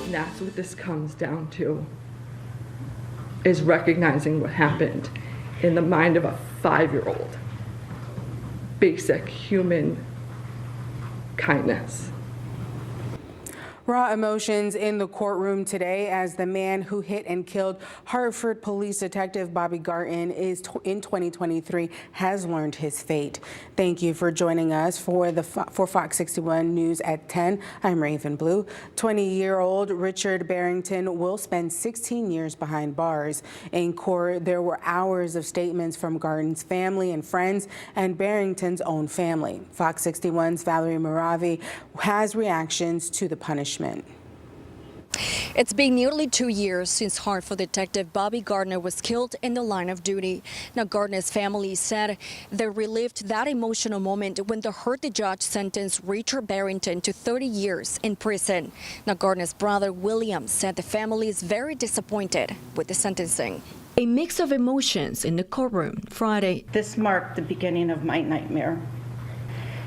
And that's what this comes down to, is recognizing what happened in the mind of a 5-year-old. Basic human kindness. Raw emotions in the courtroom today as the man who hit and killed Hartford Police Detective Bobby Garten in 2023 has learned his fate. Thank you for joining us for Fox 61 News at 10. I'm Raven Blue. 20-year-old Richard Barrington will spend 16 years behind bars. In court, there were hours of statements from Garten's family and friends and Barrington's own family. Fox 61's Valerie Moravi has reactions to the punishment. It's been nearly 2 years since Hartford detective Bobby Garten was killed in the line of duty. Now, Garten's family said they relived that emotional moment when they heard the judge sentence Richard Barrington to 30 years in prison. Now, Garten's brother William said the family is very disappointed with the sentencing. A mix of emotions in the courtroom Friday. This marked the beginning of my nightmare.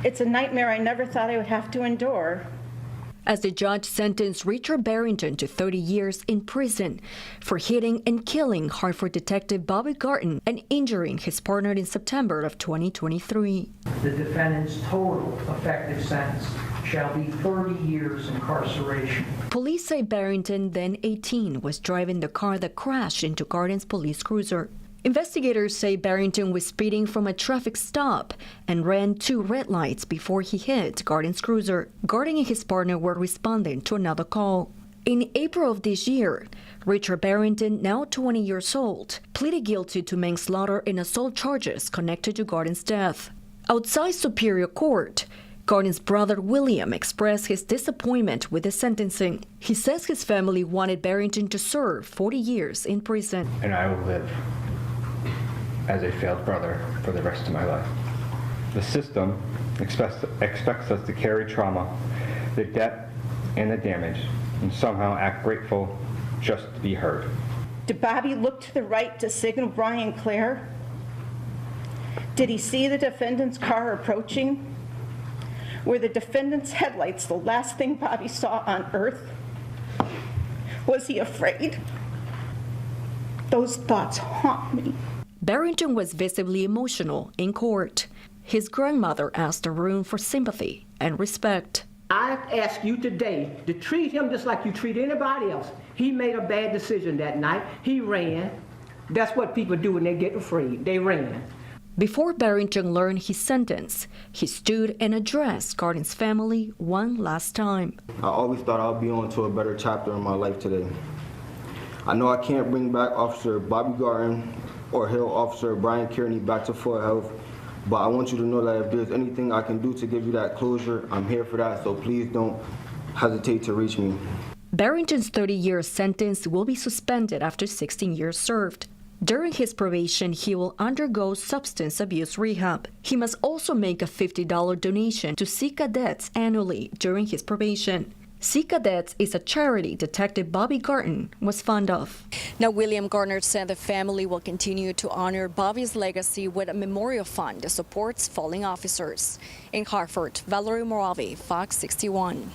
It's a nightmare I never thought I would have to endure. As the judge sentenced Richard Barrington to 30 years in prison for hitting and killing Hartford detective Bobby Garten and injuring his partner in September of 2023. The defendant's total effective sentence shall be 30 years incarceration. Police say Barrington, then 18, was driving the car that crashed into Garten's police cruiser. Investigators say Barrington was speeding from a traffic stop and ran 2 red lights before he hit Garten's cruiser. Garten and his partner were responding to another call. In April of this year, Richard Barrington, now 20 years old, pleaded guilty to manslaughter and assault charges connected to Garten's death. Outside Superior Court, Garten's brother William expressed his disappointment with the sentencing. He says his family wanted Barrington to serve 40 years in prison. And I will live as a failed brother for the rest of my life. The system expects us to carry trauma, the debt, and the damage, and somehow act grateful just to be heard. Did Bobby look to the right to signal Brian Clare? Did he see the defendant's car approaching? Were the defendant's headlights the last thing Bobby saw on earth? Was he afraid? Those thoughts haunt me. Barrington was visibly emotional in court. His grandmother asked the room for sympathy and respect. I ask you today to treat him just like you treat anybody else. He made a bad decision that night. He ran. That's what people do when they get afraid. They ran. Before Barrington learned his sentence, he stood and addressed Garten's family one last time. I always thought I'd be on to a better chapter in my life today. I know I can't bring back Officer Bobby Garten or Hill Officer Brian Kearney back to full health, but I want you to know that if there's anything I can do to give you that closure, I'm here for that, so please don't hesitate to reach me. Barrington's 30-year sentence will be suspended after 16 years served. During his probation, he will undergo substance abuse rehab. He must also make a $50 donation to Sea Cadets annually during his probation. Sea Cadets is a charity Detective Bobby Garten was fond of. Now, William Garner said the family will continue to honor Bobby's legacy with a memorial fund that supports fallen officers. In Hartford, Valerie Moravi, Fox 61.